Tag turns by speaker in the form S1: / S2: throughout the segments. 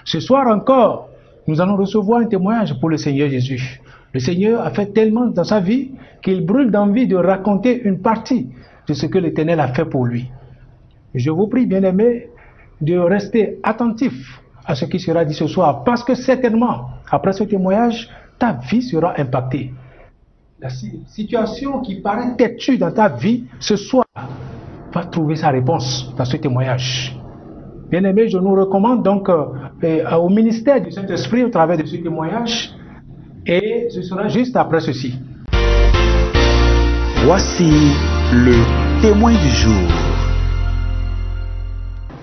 S1: Ce soir encore, nous allons recevoir un témoignage pour le Seigneur Jésus. Le Seigneur a fait tellement dans sa vie qu'il brûle d'envie de raconter une partie de ce que l'Éternel a fait pour lui. Je vous prie, bien-aimés, de rester attentifs à ce qui sera dit ce soir, parce que certainement, après ce témoignage, ta vie sera impactée. La situation qui paraît têtue dans ta vie, ce soir, va trouver sa réponse dans ce témoignage. Bien-aimés, je nous recommande donc au ministère du Saint-Esprit au travers de ce témoignage, et ce sera juste après ceci.
S2: Voici le témoin du jour.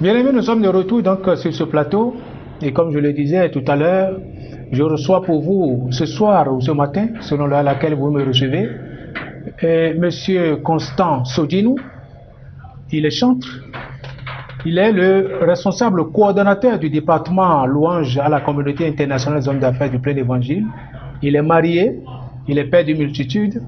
S1: Bien-aimés, nous sommes de retour donc sur ce plateau, et comme je le disais tout à l'heure, je reçois pour vous ce soir ou ce matin, selon l'heure à laquelle vous me recevez, Monsieur Constant Sodinou. Il est chantre. Il est le responsable coordonnateur du département louange à la communauté internationale des hommes d'affaires du plein évangile. Il est marié, il est père d'une multitude.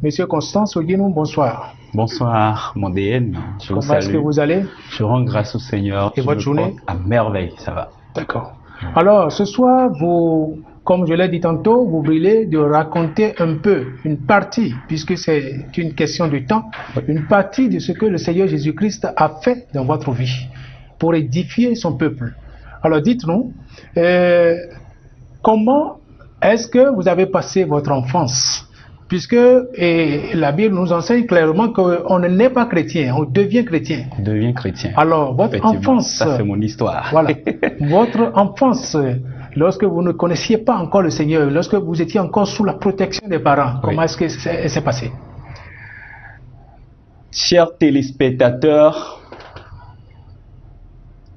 S1: Monsieur Constant Sodinou, bonsoir.
S3: Bonsoir, mon DN. Je vous salue.
S1: Comment est-ce que vous allez?
S3: Je rends grâce au Seigneur.
S1: Et votre journée?
S3: À merveille, ça va.
S1: D'accord. Alors, ce soir, vous, comme je l'ai dit tantôt, vous brûlez de raconter un peu, une partie, puisque c'est une question de temps, une partie de ce que le Seigneur Jésus-Christ a fait dans votre vie pour édifier son peuple. Alors, dites-nous, comment est-ce que vous avez passé votre enfance? Puisque la Bible nous enseigne clairement qu'on ne naît pas chrétien, on devient chrétien.
S3: On devient chrétien.
S1: Alors, votre enfance...
S3: Ça, c'est mon histoire.
S1: Voilà. Votre enfance, lorsque vous ne connaissiez pas encore le Seigneur, lorsque vous étiez encore sous la protection des parents, comment est-ce que c'est passé?
S3: Chers téléspectateurs,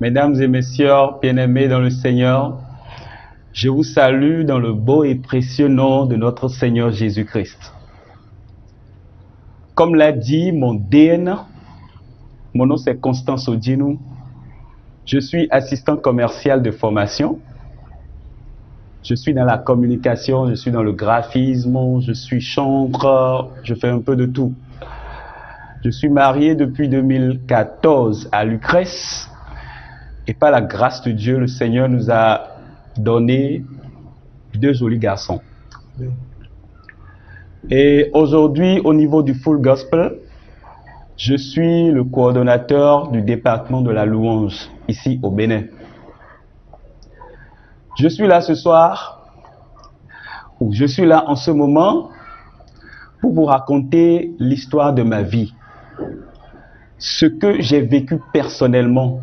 S3: mesdames et messieurs, bien-aimés dans le Seigneur, je vous salue dans le beau et précieux nom de notre Seigneur Jésus-Christ. Comme l'a dit mon DN, mon nom c'est Constant Sodinou. Je suis assistant commercial de formation. Je suis dans la communication, je suis dans le graphisme, je suis chanteur, je fais un peu de tout. Je suis marié depuis 2014 à Lucrèce. Et par la grâce de Dieu, le Seigneur nous a donné 2 jolis garçons. Et aujourd'hui, au niveau du Full Gospel, je suis le coordonnateur du département de la louange, ici au Bénin. Je suis là ce soir, ou je suis là en ce moment, pour vous raconter l'histoire de ma vie. Ce que j'ai vécu personnellement,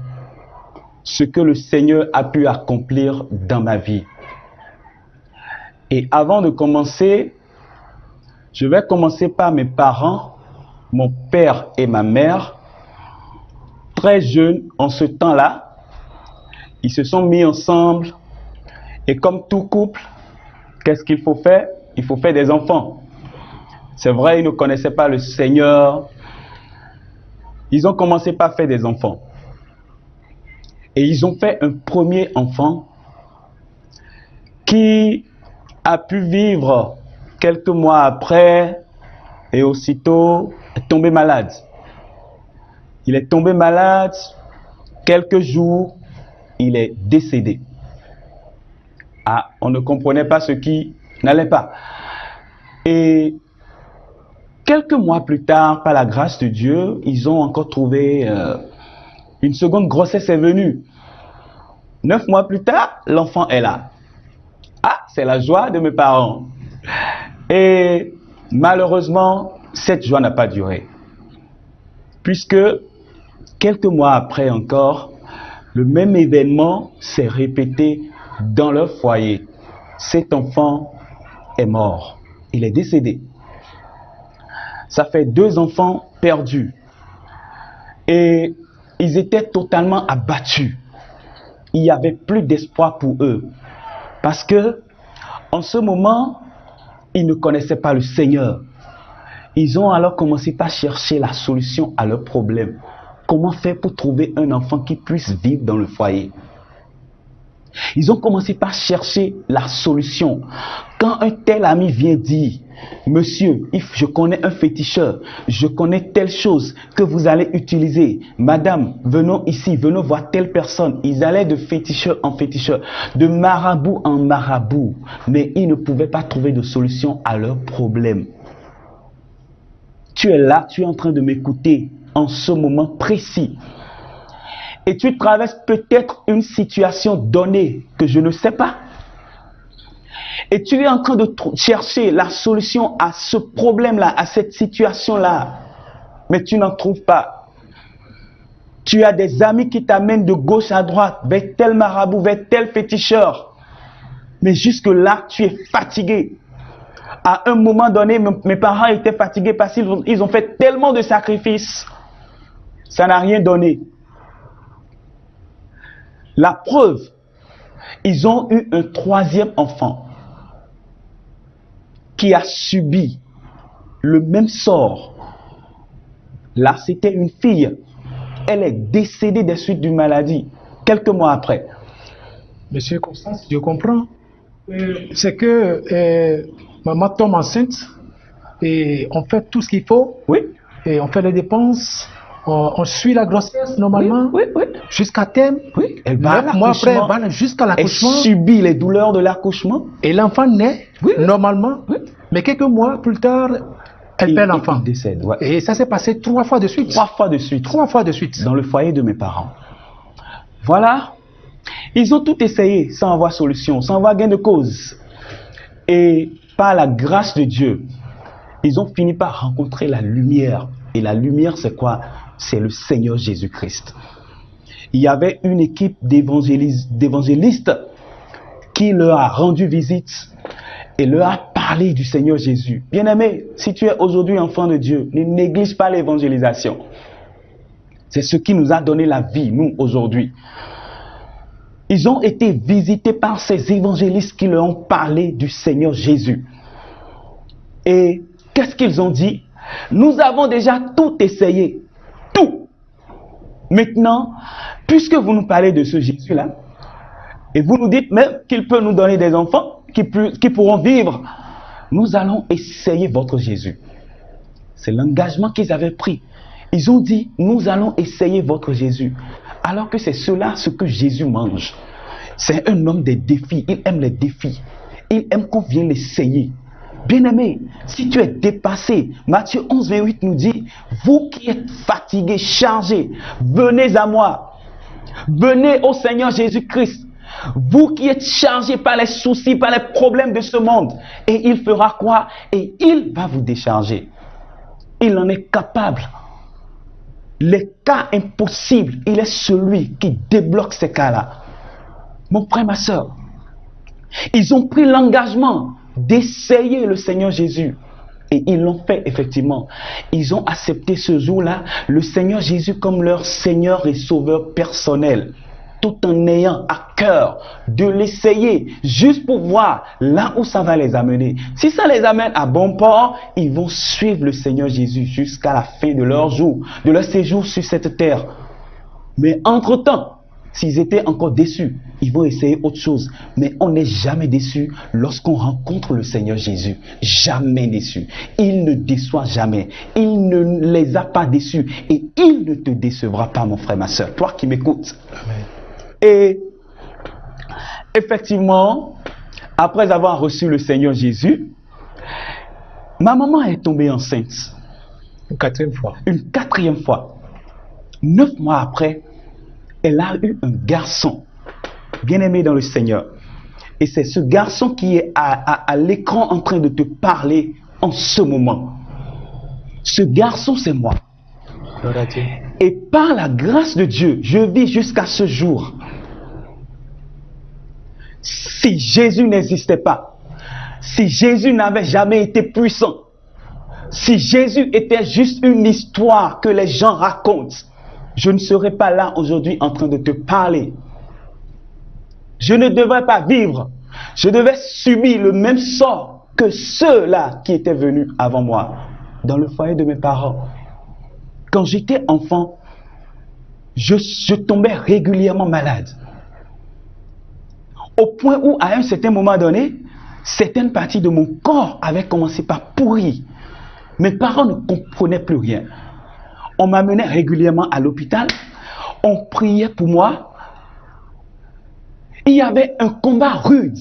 S3: ce que le Seigneur a pu accomplir dans ma vie. Et avant de commencer, je vais commencer par mes parents, mon père et ma mère. Très jeunes en ce temps-là, ils se sont mis ensemble et comme tout couple, qu'est-ce qu'il faut faire? Il faut faire des enfants. C'est vrai, ils ne connaissaient pas le Seigneur. Ils ont commencé par faire des enfants. Et ils ont fait un premier enfant qui a pu vivre quelques mois après et aussitôt est tombé malade. Il est tombé malade, quelques jours, il est décédé. Ah, on ne comprenait pas ce qui n'allait pas. Et quelques mois plus tard, par la grâce de Dieu, ils ont encore trouvé... une seconde grossesse est venue. 9 mois plus tard, l'enfant est là. Ah, c'est la joie de mes parents. Et malheureusement, cette joie n'a pas duré. Puisque quelques mois après encore, le même événement s'est répété dans leur foyer. Cet enfant est mort. Il est décédé. Ça fait 2 enfants perdus. Et ils étaient totalement abattus. Il n'y avait plus d'espoir pour eux. Parce que, en ce moment, ils ne connaissaient pas le Seigneur. Ils ont alors commencé par chercher la solution à leur problème. Comment faire pour trouver un enfant qui puisse vivre dans le foyer? Ils ont commencé par chercher la solution. Quand un tel ami vient dire, monsieur, je connais un féticheur, je connais telle chose que vous allez utiliser. Madame, venons ici, venons voir telle personne. Ils allaient de féticheur en féticheur, de marabout en marabout. Mais ils ne pouvaient pas trouver de solution à leurs problèmes. Tu es là, tu es en train de m'écouter en ce moment précis. Et tu traverses peut-être une situation donnée que je ne sais pas. Et tu es en train de chercher la solution à ce problème-là, à cette situation-là. Mais tu n'en trouves pas. Tu as des amis qui t'amènent de gauche à droite, vers tel marabout, vers tel féticheur. Mais jusque-là, tu es fatigué. À un moment donné, mes parents étaient fatigués parce qu'ils ont fait tellement de sacrifices. Ça n'a rien donné. La preuve, ils ont eu un troisième enfant qui a subi le même sort. Là, c'était une fille. Elle est décédée des suites d'une maladie, quelques mois après.
S1: Monsieur Constance, je comprends. C'est que maman tombe enceinte et on fait tout ce qu'il faut.
S3: Oui.
S1: Et on fait les dépenses. On suit la grossesse normalement,
S3: oui.
S1: jusqu'à terme.
S3: Oui. Elle va
S1: 9 mois après, elle va jusqu'à l'accouchement.
S3: Elle subit les douleurs de l'accouchement.
S1: Et l'enfant naît normalement. Oui. Mais quelques mois plus tard, elle perd l'enfant.
S3: Il décède. Ouais.
S1: Et ça s'est passé 3 fois de suite.
S3: 3 fois de suite.
S1: 3 fois de suite.
S3: Dans le foyer de mes parents. Voilà. Ils ont tout essayé sans avoir solution, sans avoir gain de cause. Et par la grâce de Dieu, ils ont fini par rencontrer la lumière. Et la lumière, c'est quoi? C'est le Seigneur Jésus-Christ. Il y avait une équipe d'évangélistes qui leur a rendu visite et leur a parlé du Seigneur Jésus. Bien-aimé, si tu es aujourd'hui enfant de Dieu, ne néglige pas l'évangélisation. C'est ce qui nous a donné la vie, nous, aujourd'hui. Ils ont été visités par ces évangélistes qui leur ont parlé du Seigneur Jésus. Et qu'est-ce qu'ils ont dit? Nous avons déjà tout essayé. Tout. Maintenant, puisque vous nous parlez de ce Jésus-là, et vous nous dites même qu'il peut nous donner des enfants qui pourront vivre, nous allons essayer votre Jésus. C'est l'engagement qu'ils avaient pris. Ils ont dit, nous allons essayer votre Jésus. Alors que c'est cela ce que Jésus mange. C'est un homme des défis. Il aime les défis. Il aime qu'on vienne l'essayer. Bien-aimé, si tu es dépassé, Matthieu 11, 28 nous dit, vous qui êtes fatigués, chargés, venez à moi. Venez au Seigneur Jésus-Christ. Vous qui êtes chargés par les soucis, par les problèmes de ce monde. Et il fera quoi? Et il va vous décharger. Il en est capable. Les cas impossibles, il est celui qui débloque ces cas-là. Mon frère, ma soeur, ils ont pris l'engagement d'essayer le Seigneur Jésus. Et ils l'ont fait effectivement. Ils ont accepté ce jour-là le Seigneur Jésus comme leur Seigneur et Sauveur personnel. Tout en ayant à cœur de l'essayer, juste pour voir là où ça va les amener. Si ça les amène à bon port, ils vont suivre le Seigneur Jésus jusqu'à la fin de leur jour, de leur séjour sur cette terre. Mais entre-temps, s'ils étaient encore déçus, ils vont essayer autre chose. Mais on n'est jamais déçu lorsqu'on rencontre le Seigneur Jésus. Jamais déçu. Il ne déçoit jamais. Il ne les a pas déçus. Et il ne te décevra pas, mon frère, ma soeur. Toi qui m'écoutes. Amen. Et effectivement, après avoir reçu le Seigneur Jésus, ma maman est tombée enceinte.
S1: Une 4e fois.
S3: Une 4e fois. 9 mois après, elle a eu un garçon bien aimé dans le Seigneur. Et c'est ce garçon qui est à l'écran en train de te parler en ce moment. Ce garçon, c'est moi. Et par la grâce de Dieu, je vis jusqu'à ce jour. Si Jésus n'existait pas, si Jésus n'avait jamais été puissant, si Jésus était juste une histoire que les gens racontent, je ne serais pas là aujourd'hui en train de te parler. Je ne devrais pas vivre. Je devais subir le même sort que ceux-là qui étaient venus avant moi dans le foyer de mes parents. Quand j'étais enfant, je tombais régulièrement malade. Au point où, à un certain moment donné, certaines parties de mon corps avaient commencé par pourrir. Mes parents ne comprenaient plus rien. On m'amenait régulièrement à l'hôpital. On priait pour moi. Il y avait un combat rude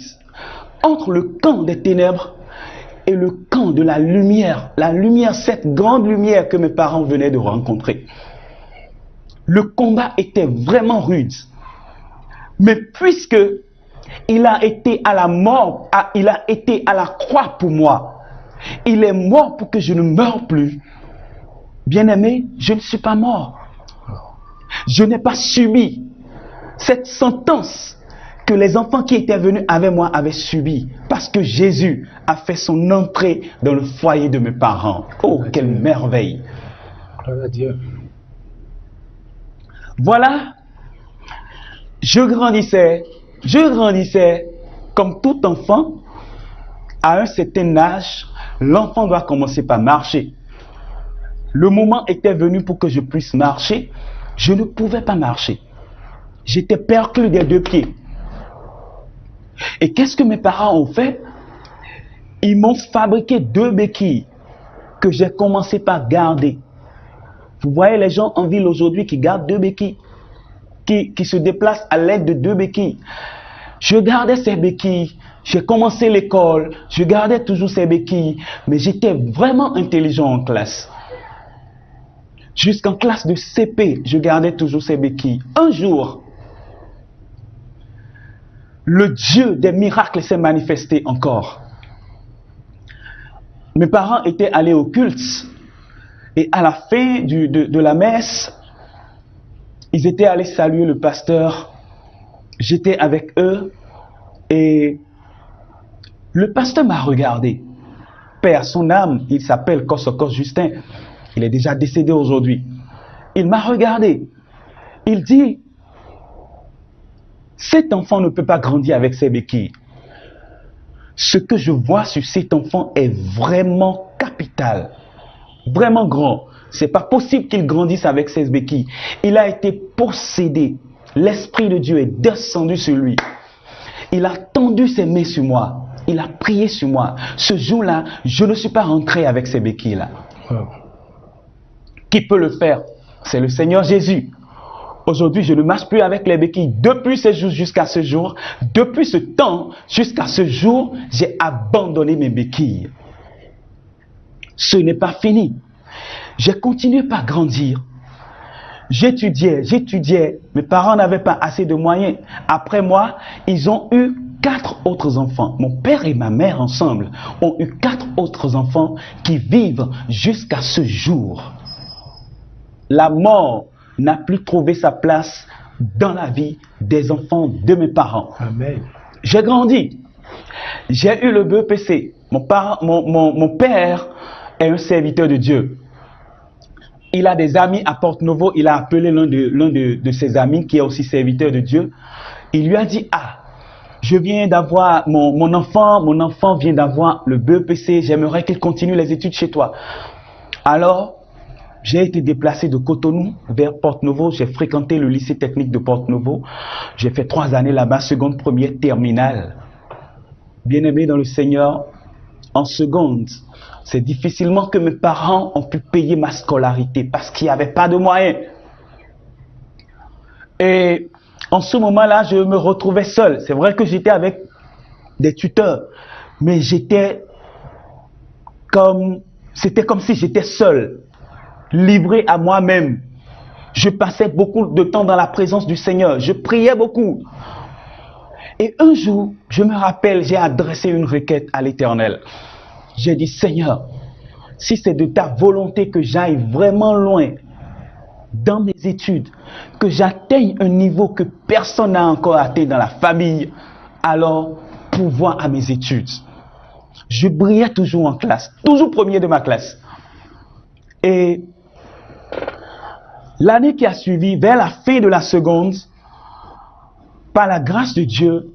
S3: entre le camp des ténèbres et le camp de la lumière. La lumière, cette grande lumière que mes parents venaient de rencontrer. Le combat était vraiment rude. Mais puisque il a été à la mort, il a été à la croix pour moi, il est mort pour que je ne meure plus. Bien-aimé, je ne suis pas mort. Je n'ai pas subi cette sentence que les enfants qui étaient venus avec moi avaient subi, parce que Jésus a fait son entrée dans le foyer de mes parents. Oh, quelle merveille!
S1: Gloire à Dieu.
S3: Voilà, je grandissais comme tout enfant. À un certain âge, l'enfant doit commencer par marcher. Le moment était venu pour que je puisse marcher. Je ne pouvais pas marcher. J'étais perclus des deux pieds. Et qu'est-ce que mes parents ont fait? Ils m'ont fabriqué 2 béquilles que j'ai commencé par garder. Vous voyez les gens en ville aujourd'hui qui gardent 2 béquilles, qui se déplacent à l'aide de 2 béquilles. Je gardais ces béquilles. J'ai commencé l'école, je gardais toujours ces béquilles, mais j'étais vraiment intelligent en classe. Jusqu'en classe de CP, je gardais toujours ces béquilles. Un jour, le Dieu des miracles s'est manifesté encore. Mes parents étaient allés au culte et à la fin de la messe, ils étaient allés saluer le pasteur. J'étais avec eux et le pasteur m'a regardé. Paix à son âme, il s'appelle Kosokos Justin. Il est déjà décédé aujourd'hui. Il m'a regardé. Il dit, cet enfant ne peut pas grandir avec ses béquilles. Ce que je vois sur cet enfant est vraiment capital. Vraiment grand. C'est pas possible qu'il grandisse avec ses béquilles. Il a été possédé. L'Esprit de Dieu est descendu sur lui. Il a tendu ses mains sur moi. Il a prié sur moi. Ce jour-là, je ne suis pas rentré avec ces béquilles-là.
S1: Wow.
S3: Qui peut le faire? C'est le Seigneur Jésus. Aujourd'hui, je ne marche plus avec les béquilles. Depuis ce jour jusqu'à ce jour, depuis ce temps jusqu'à ce jour, j'ai abandonné mes béquilles. Ce n'est pas fini. J'ai continué par grandir. J'étudiais. Mes parents n'avaient pas assez de moyens. Après moi, ils ont eu 4 autres enfants. Mon père et ma mère ensemble ont eu 4 autres enfants qui vivent jusqu'à ce jour. La mort n'a plus trouvé sa place dans la vie des enfants de mes parents.
S1: Amen.
S3: J'ai grandi. J'ai eu le BEPC. Mon père est un serviteur de Dieu. Il a des amis à Porte-Novo. Il a appelé l'un de ses amis qui est aussi serviteur de Dieu. Il lui a dit, ah, je viens d'avoir, mon enfant vient d'avoir le BEPC. J'aimerais qu'il continue les études chez toi. Alors, j'ai été déplacé de Cotonou vers Porte-Novo. J'ai fréquenté le lycée technique de Porte-Novo. J'ai fait 3 années là-bas, seconde, première, terminale. Bien-aimé dans le Seigneur, en seconde, c'est difficilement que mes parents ont pu payer ma scolarité parce qu'il n'y avait pas de moyens. Et en ce moment-là, je me retrouvais seul. C'est vrai que j'étais avec des tuteurs, mais c'était comme si j'étais seul, livré à moi-même. Je passais beaucoup de temps dans la présence du Seigneur. Je priais beaucoup. Et un jour, je me rappelle, j'ai adressé une requête à l'Éternel. J'ai dit, Seigneur, si c'est de ta volonté que j'aille vraiment loin dans mes études, que j'atteigne un niveau que personne n'a encore atteint dans la famille, alors pourvois à mes études. Je brillais toujours en classe, toujours premier de ma classe. Et l'année qui a suivi, vers la fin de la seconde, par la grâce de Dieu,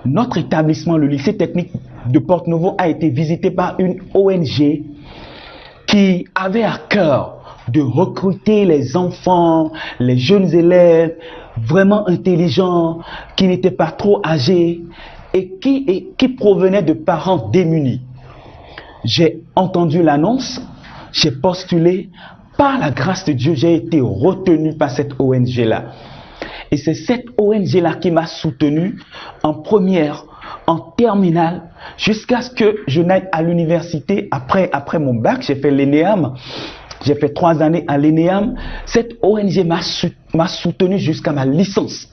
S3: notre établissement, le lycée technique de Porte-Novo, a été visité par une ONG qui avait à cœur de recruter les enfants, les jeunes élèves, vraiment intelligents, qui n'étaient pas trop âgés et qui provenaient de parents démunis. J'ai entendu l'annonce, j'ai postulé, par la grâce de Dieu, j'ai été retenu par cette ONG-là. Et c'est cette ONG-là qui m'a soutenu en première, en terminale, jusqu'à ce que je n'aille à l'université. Après mon bac, j'ai fait l'ENEAM. J'ai fait 3 années à l'ENEAM. Cette ONG m'a soutenu jusqu'à ma licence.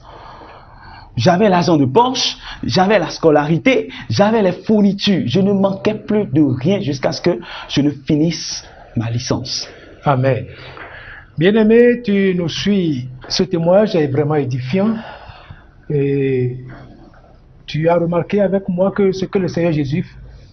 S3: J'avais l'argent de poche, j'avais la scolarité, j'avais les fournitures. Je ne manquais plus de rien jusqu'à ce que je ne finisse ma licence.
S1: Amen. Bien-aimé, tu nous suis. Ce témoignage est vraiment édifiant. Et tu as remarqué avec moi que ce que le Seigneur Jésus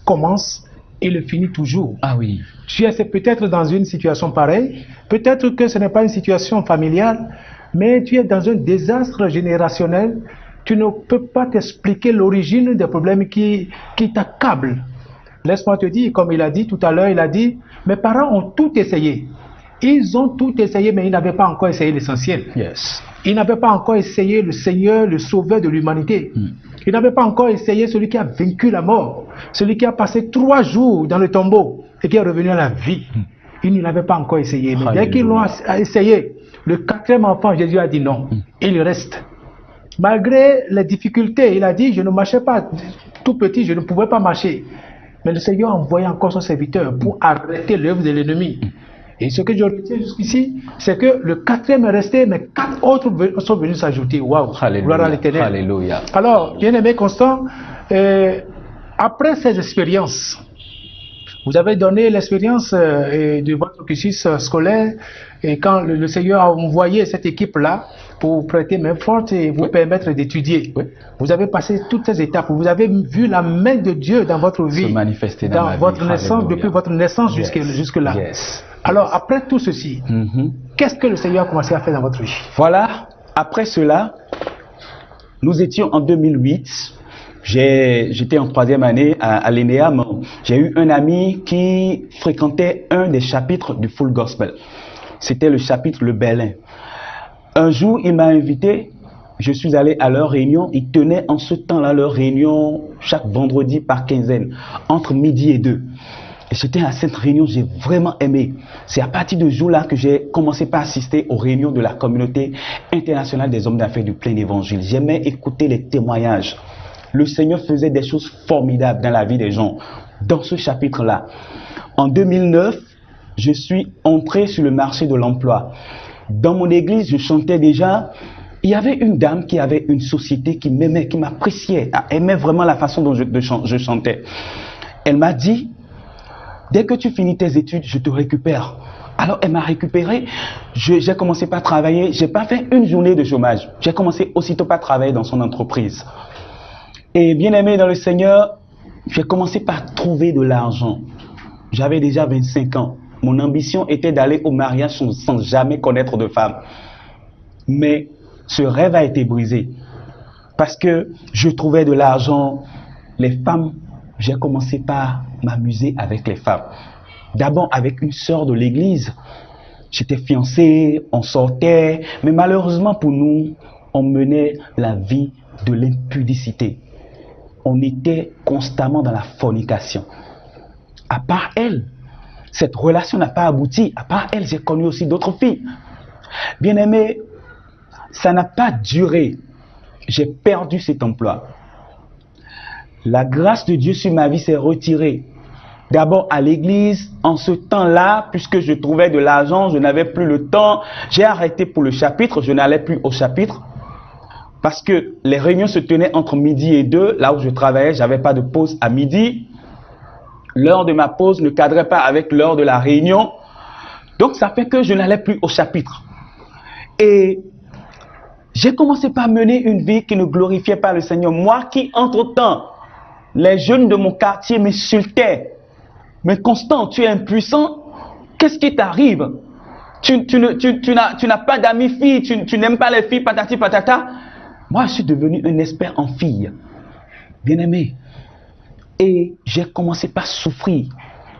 S1: commence, il le finit toujours.
S3: Ah oui.
S1: Tu es peut-être dans une situation pareille. Peut-être que ce n'est pas une situation familiale, mais tu es dans un désastre générationnel. Tu ne peux pas t'expliquer l'origine des problèmes qui t'accablent. Laisse-moi te dire, comme il a dit tout à l'heure, il a dit, mes parents ont tout essayé. Ils ont tout essayé, mais ils n'avaient pas encore essayé l'essentiel.
S3: Yes.
S1: Ils n'avaient pas encore essayé le Seigneur, le Sauveur de l'humanité. Ils n'avaient pas encore essayé celui qui a vaincu la mort, celui qui a passé 3 jours dans le tombeau et qui est revenu à la vie. Ils ne l'avaient pas encore essayé. Mais dès qu'ils l'ont essayé, le 4e enfant, Jésus a dit non. Il reste. Malgré les difficultés, il a dit, je ne marchais pas. Tout petit, je ne pouvais pas marcher. Mais le Seigneur a envoyé encore son serviteur pour arrêter l'œuvre de l'ennemi. Et ce que je retiens jusqu'ici, c'est que le 4e est resté, mais 4 autres sont venus s'ajouter. Waouh! Gloire à l'Éternel.
S3: Alléluia.
S1: Alors, bien-aimé Constant, après ces expériences, vous avez donné l'expérience de votre cursus scolaire, et quand le Seigneur a envoyé cette équipe-là pour vous prêter main forte et vous permettre d'étudier. Vous avez passé toutes ces étapes, vous avez vu la main de Dieu dans votre vie,
S3: se manifester
S1: dans votre naissance, depuis votre naissance jusque-là.
S3: Yes.
S1: Alors, après tout ceci, qu'est-ce que le Seigneur a commencé à faire dans votre vie?
S3: Voilà, après cela, nous étions en 2008. J'étais en 3e année à l'ENEAM. J'ai eu un ami qui fréquentait un des chapitres du Full Gospel. C'était le chapitre Le Berlin. Un jour, il m'a invité. Je suis allé à leur réunion. Ils tenaient en ce temps-là leur réunion chaque vendredi par quinzaine, entre midi et 2. Et j'étais à cette réunion, j'ai vraiment aimé. C'est à partir de ce jour-là que j'ai commencé par assister aux réunions de la communauté internationale des hommes d'affaires du plein évangile. J'aimais écouter les témoignages. Le Seigneur faisait des choses formidables dans la vie des gens. Dans ce chapitre-là, en 2009, je suis entré sur le marché de l'emploi. Dans mon église, je chantais déjà. Il y avait une dame qui avait une société qui m'aimait, qui m'appréciait, aimait vraiment la façon dont je chantais. Elle m'a dit, dès que tu finis tes études, je te récupère. Alors elle m'a récupéré, j'ai commencé par travailler, j'ai pas fait une journée de chômage. J'ai commencé aussitôt par travailler dans son entreprise. Et bien aimé dans le Seigneur, j'ai commencé par trouver de l'argent. J'avais déjà 25 ans. Mon ambition était d'aller au mariage sans jamais connaître de femme. Mais ce rêve a été brisé. Parce que je trouvais de l'argent, les femmes, j'ai commencé par m'amuser avec les femmes. D'abord avec une sœur de l'église. J'étais fiancé, on sortait, mais malheureusement pour nous, on menait la vie de l'impudicité. On était constamment dans la fornication. À part elle, cette relation n'a pas abouti. À part elle, j'ai connu aussi d'autres filles. Bien aimé, ça n'a pas duré. J'ai perdu cet emploi. La grâce de Dieu sur ma vie s'est retirée. D'abord à l'église, en ce temps-là, puisque je trouvais de l'argent, je n'avais plus le temps. J'ai arrêté pour le chapitre, je n'allais plus au chapitre. Parce que les réunions se tenaient entre midi et 2. Là où je travaillais, je n'avais pas de pause à midi. L'heure de ma pause ne cadrait pas avec l'heure de la réunion. Donc ça fait que je n'allais plus au chapitre. Et j'ai commencé par mener une vie qui ne glorifiait pas le Seigneur. Moi qui, entre-temps, les jeunes de mon quartier m'insultaient. Mais Constant, tu es impuissant. Qu'est-ce qui t'arrive? Tu n'as pas d'amis filles, tu n'aimes pas les filles, patati patata. Moi, je suis devenu un expert en filles. Bien aimé. Et j'ai commencé par souffrir.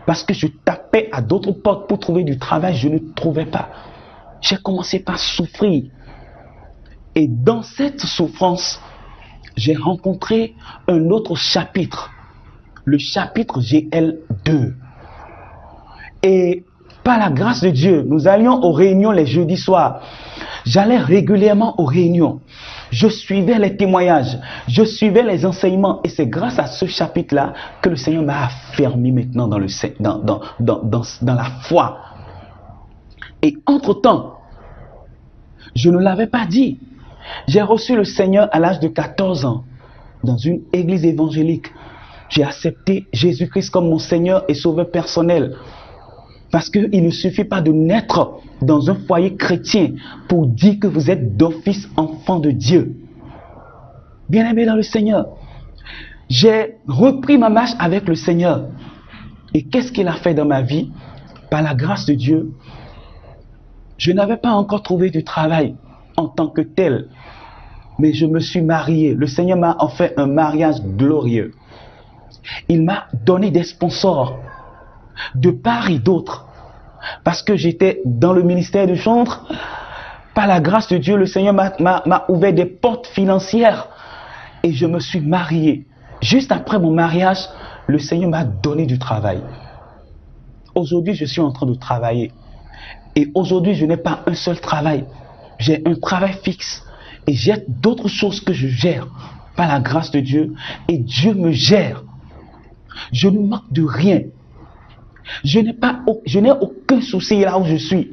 S3: Parce que je tapais à d'autres portes pour trouver du travail, je ne trouvais pas. J'ai commencé par souffrir. Et dans cette souffrance, j'ai rencontré un autre chapitre, le chapitre GL2. Et par la grâce de Dieu, nous allions aux réunions les jeudis soirs. J'allais régulièrement aux réunions. Je suivais les témoignages, je suivais les enseignements. Et c'est grâce à ce chapitre-là que le Seigneur m'a affermi maintenant dans la foi. Et entre-temps, je ne l'avais pas dit. J'ai reçu le Seigneur à l'âge de 14 ans dans une église évangélique. J'ai accepté Jésus-Christ comme mon Seigneur et Sauveur personnel. Parce qu'il ne suffit pas de naître dans un foyer chrétien pour dire que vous êtes d'office enfant de Dieu. Bien-aimé dans le Seigneur, j'ai repris ma marche avec le Seigneur. Et qu'est-ce qu'il a fait dans ma vie? Par la grâce de Dieu, je n'avais pas encore trouvé du travail en tant que tel. Mais je me suis marié. Le Seigneur m'a offert un mariage glorieux. Il m'a donné des sponsors de part et d'autre. Parce que j'étais dans le ministère du chantre. Par la grâce de Dieu, le Seigneur m'a ouvert des portes financières. Et je me suis marié. Juste après mon mariage, le Seigneur m'a donné du travail. Aujourd'hui, je suis en train de travailler. Et aujourd'hui, je n'ai pas un seul travail. J'ai un travail fixe. Et j'ai d'autres choses que je gère par la grâce de Dieu. Et Dieu me gère. Je ne manque de rien. Je n'ai aucun souci là où je suis.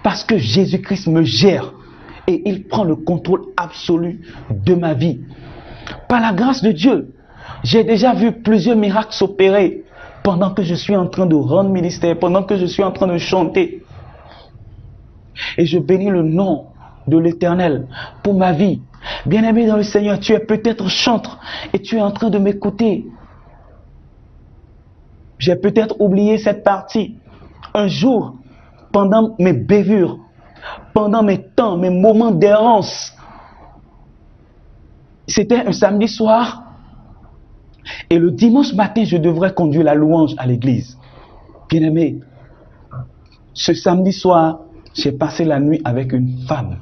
S3: Parce que Jésus-Christ me gère. Et il prend le contrôle absolu de ma vie. Par la grâce de Dieu, j'ai déjà vu plusieurs miracles s'opérer pendant que je suis en train de rendre ministère, pendant que je suis en train de chanter. Et je bénis le nom de l'Éternel pour ma vie. Bien-aimé dans le Seigneur, tu es peut-être chantre et tu es en train de m'écouter. J'ai peut-être oublié cette partie. Un jour, pendant mes bévures, pendant mes temps, mes moments d'errance, c'était un samedi soir et le dimanche matin, je devrais conduire la louange à l'église. Bien-aimé, ce samedi soir, j'ai passé la nuit avec une femme.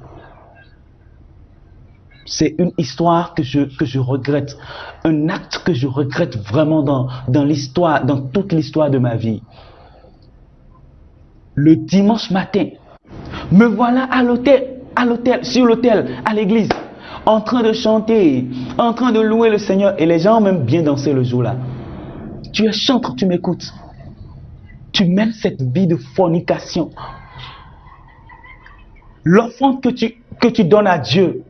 S3: C'est une histoire que je regrette, un acte que je regrette vraiment dans l'histoire, dans toute l'histoire de ma vie. Le dimanche matin, me voilà sur l'autel, à l'église, en train de chanter, en train de louer le Seigneur. Et les gens ont même bien dansé le jour-là. Tu es chantre, tu m'écoutes. Tu mènes cette vie de fornication. L'offrande que tu donnes à Dieu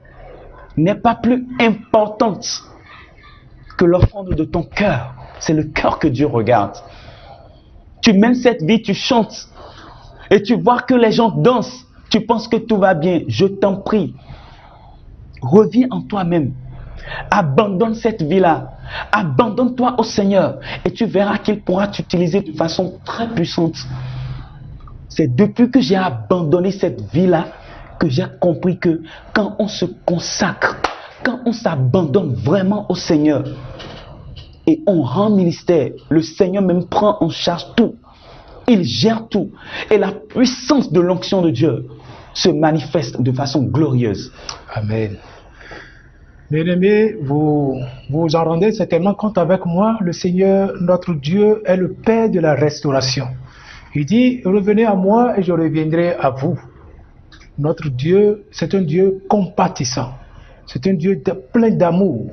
S3: n'est pas plus importante que l'offrande de ton cœur. C'est le cœur que Dieu regarde. Tu mènes cette vie, tu chantes et tu vois que les gens dansent. Tu penses que tout va bien. Je t'en prie. Reviens en toi-même. Abandonne cette vie-là. Abandonne-toi au Seigneur et tu verras qu'il pourra t'utiliser de façon très puissante. C'est depuis que j'ai abandonné cette vie-là que j'ai compris que quand on se consacre, quand on s'abandonne vraiment au Seigneur et on rend ministère, le Seigneur même prend en charge tout. Il gère tout. Et la puissance de l'onction de Dieu se manifeste de façon glorieuse.
S1: Amen. Bien-aimés, vous vous en rendez certainement compte avec moi, le Seigneur, notre Dieu, est le Père de la restauration. Il dit, revenez à moi et je reviendrai à vous. Notre Dieu, c'est un Dieu compatissant. C'est un Dieu plein d'amour.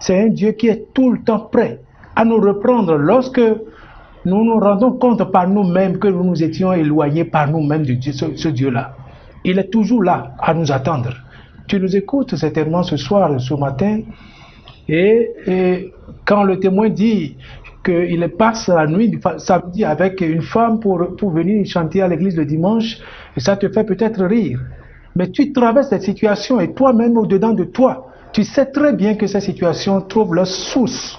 S1: C'est un Dieu qui est tout le temps prêt à nous reprendre lorsque nous nous rendons compte par nous-mêmes que nous nous étions éloignés par nous-mêmes de Dieu, ce Dieu-là. Il est toujours là à nous attendre. Tu nous écoutes certainement ce soir, ce matin, et quand le témoin dit qu'il passe la nuit samedi avec une femme pour venir chanter à l'église le dimanche, et ça te fait peut-être rire. Mais tu traverses cette situation et toi-même au-dedans de toi, tu sais très bien que ces situations trouvent leur source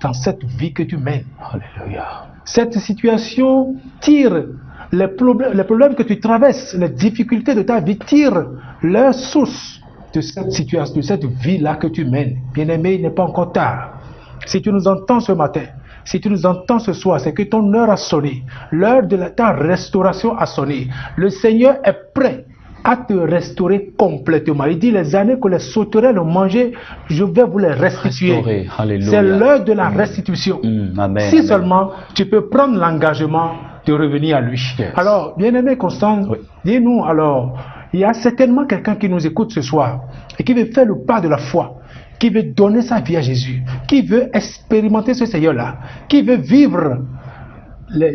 S1: dans cette vie que tu mènes. Alléluia. Cette situation tire les problèmes que tu traverses, les difficultés de ta vie tirent leur source de cette situation, de cette vie-là que tu mènes. Bien-aimé, il n'est pas encore tard. Si tu nous entends ce matin, Si tu nous entends ce soir, c'est que ton heure a sonné. L'heure de ta restauration a sonné. Le Seigneur est prêt à te restaurer complètement. Il dit, les années que les sauterelles ont mangées, je vais vous les restituer. C'est l'heure de la restitution.
S3: Amen,
S1: si
S3: amen.
S1: seulement tu peux prendre l'engagement de revenir à lui.
S3: Yes.
S1: Alors, bien-aimé Constant,
S3: Oui.
S1: dis-nous alors, il y a certainement quelqu'un qui nous écoute ce soir et qui veut faire le pas de la foi, qui veut donner sa vie à Jésus, qui veut expérimenter ce Seigneur-là, qui veut vivre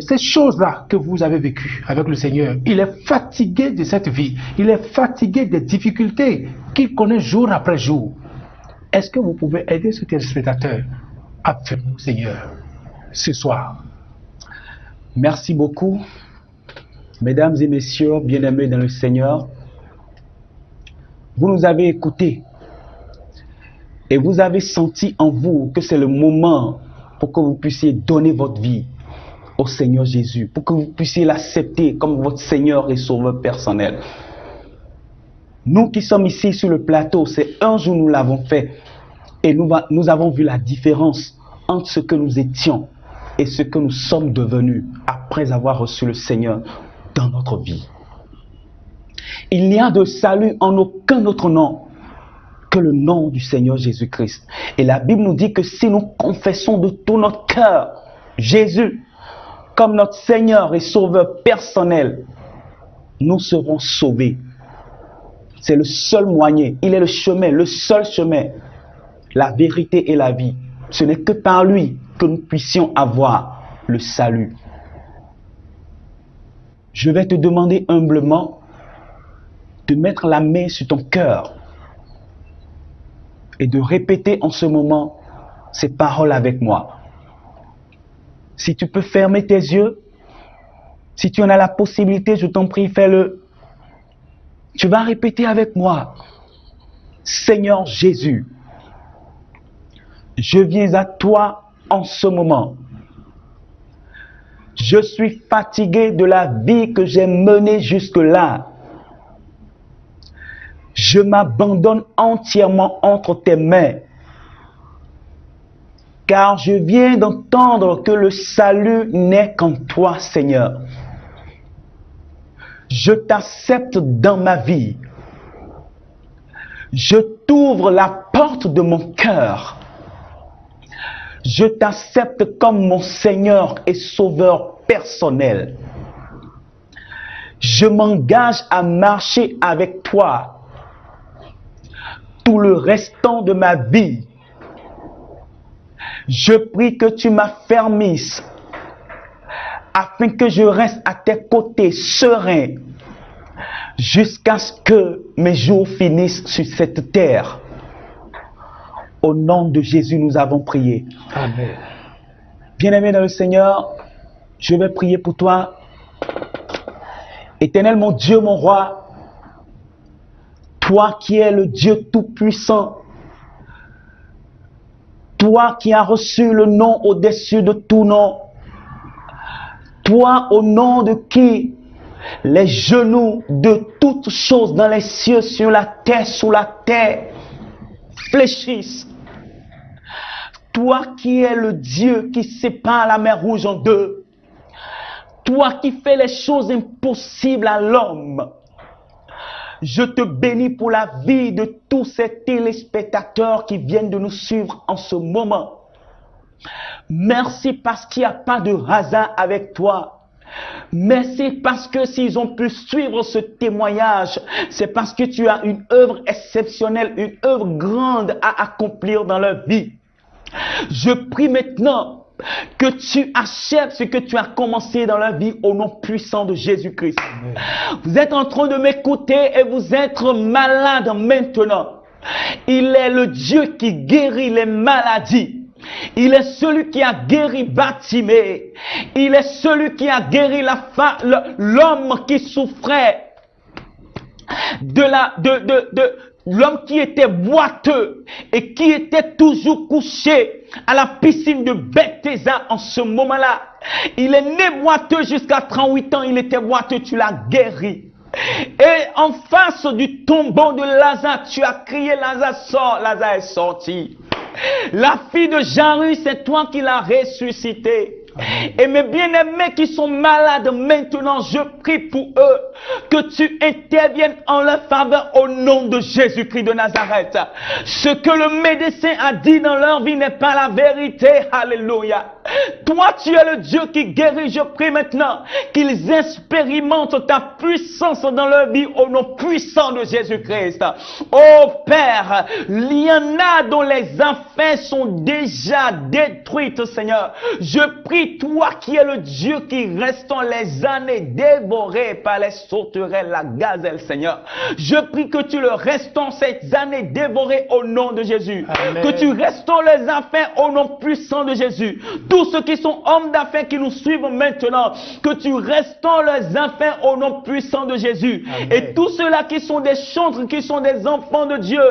S1: ces choses-là que vous avez vécues avec le Seigneur. Il est fatigué de cette vie. Il est fatigué des difficultés qu'il connaît jour après jour. Est-ce que vous pouvez aider ce téléspectateur à faire le Seigneur ce soir?
S3: Merci beaucoup, mesdames et messieurs, bien-aimés dans le Seigneur. Vous nous avez écoutés et vous avez senti en vous que c'est le moment pour que vous puissiez donner votre vie au Seigneur Jésus, pour que vous puissiez l'accepter comme votre Seigneur et Sauveur personnel. Nous qui sommes ici sur le plateau, c'est un jour nous l'avons fait et nous avons vu la différence entre ce que nous étions et ce que nous sommes devenus après avoir reçu le Seigneur dans notre vie. Il n'y a de salut en aucun autre nom que le nom du Seigneur Jésus-Christ. Et la Bible nous dit que si nous confessons de tout notre cœur Jésus comme notre Seigneur et Sauveur personnel, nous serons sauvés. C'est le seul moyen, il est le chemin, le seul chemin, la vérité et la vie. Ce n'est que par lui que nous puissions avoir le salut. Je vais te demander humblement de mettre la main sur ton cœur et de répéter en ce moment ces paroles avec moi. Si tu peux fermer tes yeux, si tu en as la possibilité, je t'en prie, fais-le. Tu vas répéter avec moi. Seigneur Jésus, je viens à toi en ce moment. Je suis fatigué de la vie que j'ai menée jusque-là. Je m'abandonne entièrement entre tes mains. Car je viens d'entendre que le salut n'est qu'en toi, Seigneur. Je t'accepte dans ma vie. Je t'ouvre la porte de mon cœur. Je t'accepte comme mon Seigneur et Sauveur personnel. Je m'engage à marcher avec toi tout le restant de ma vie. Je prie que tu m'affermisses afin que je reste à tes côtés serein jusqu'à ce que mes jours finissent sur cette terre. Au nom de Jésus, nous avons prié.
S1: Amen.
S3: Bien-aimé dans le Seigneur, je vais prier pour toi. Éternel mon Dieu, mon roi, toi qui es le Dieu tout-puissant, toi qui as reçu le nom au-dessus de tout nom, toi au nom de qui les genoux de toutes choses dans les cieux, sur la terre, sous la terre, fléchissent. Toi qui es le Dieu qui sépare la mer Rouge en deux, toi qui fais les choses impossibles à l'homme, je te bénis pour la vie de tous ces téléspectateurs qui viennent de nous suivre en ce moment. Merci parce qu'il n'y a pas de hasard avec toi. Merci parce que s'ils ont pu suivre ce témoignage, c'est parce que tu as une œuvre exceptionnelle, une œuvre grande à accomplir dans leur vie. Je prie maintenant que tu achèves ce que tu as commencé dans la vie au nom puissant de Jésus-Christ. Vous êtes en train de m'écouter et vous êtes malade maintenant. Il est le Dieu qui guérit les maladies. Il est celui qui a guéri Bartimée. Il est celui qui a guéri l'homme qui souffrait de l'homme qui était boiteux et qui était toujours couché à la piscine de Bethesda en ce moment-là. Il est né boiteux jusqu'à 38 ans, il était boiteux, tu l'as guéri. Et en face du tombeau de Lazare, tu as crié, Lazare sort, Lazare est sorti. La fille de Jairus, c'est toi qui l'as ressuscitée. Et mes bien-aimés qui sont malades maintenant, je prie pour eux que tu interviennes en leur faveur au nom de Jésus-Christ de Nazareth. Ce que le médecin a dit dans leur vie n'est pas la vérité. Alléluia. Toi, tu es le Dieu qui guérit. Je prie maintenant qu'ils expérimentent ta puissance dans leur vie au nom puissant de Jésus-Christ. Oh Père, il y en a dont les affaires sont déjà détruites, Seigneur. Je prie, toi qui es le Dieu qui restons les années dévorées par les sauterelles, la gazelle, Seigneur. Je prie que tu le restons ces années dévorées au nom de Jésus. Amen. Que tu restons les affaires au nom puissant de Jésus. Tous ceux qui sont hommes d'affaires qui nous suivent maintenant, que tu restons les affaires au nom puissant de Jésus. Amen. Et tous ceux-là qui sont des chantres, qui sont des enfants de Dieu,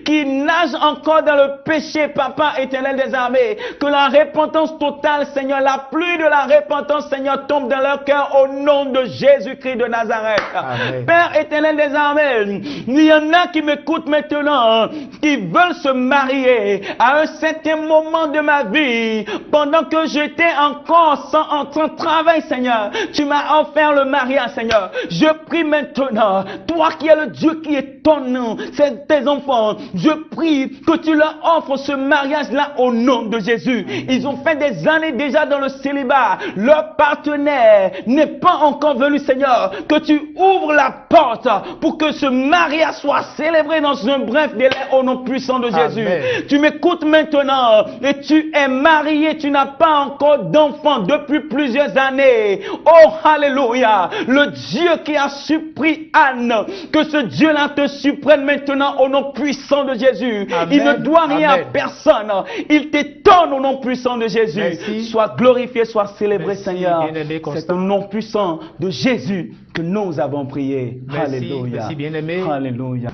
S3: qui nagent encore dans le péché, Papa éternel des armées, que la repentance totale, Seigneur, la pluie de la repentance, Seigneur, tombe dans leur cœur au nom de Jésus-Christ de Nazareth. Amen. Père éternel des armées, il y en a qui m'écoutent maintenant, qui veulent se marier à un certain moment de ma vie, pendant que j'étais encore en travail, Seigneur. Tu m'as offert le mariage, Seigneur. Je prie maintenant, toi qui es le Dieu qui étonne tes enfants, je prie que tu leur offres ce mariage-là au nom de Jésus. Ils ont fait des années déjà dans le célibat. Leur partenaire n'est pas encore venu, Seigneur. Que tu ouvres la porte pour que ce mariage soit célébré dans un bref délai au nom puissant de Jésus. Amen. Tu m'écoutes maintenant et tu es marié, tu n'as pas encore d'enfant depuis plusieurs années. Oh, alléluia. Le Dieu qui a surpris Anne, que ce Dieu-là te surprenne maintenant au nom puissant de Jésus. Amen. Il ne doit rien à personne. Il t'étonne au nom puissant de Jésus. Merci. Sois glorifié, sois célébré, merci, Seigneur. C'est au nom puissant de Jésus que nous avons prié.
S1: Merci,
S3: alléluia.
S1: Merci, bien-aimé.
S3: Alléluia.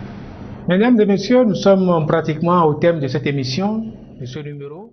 S1: Mesdames et messieurs, nous sommes pratiquement au thème de cette émission, de ce numéro.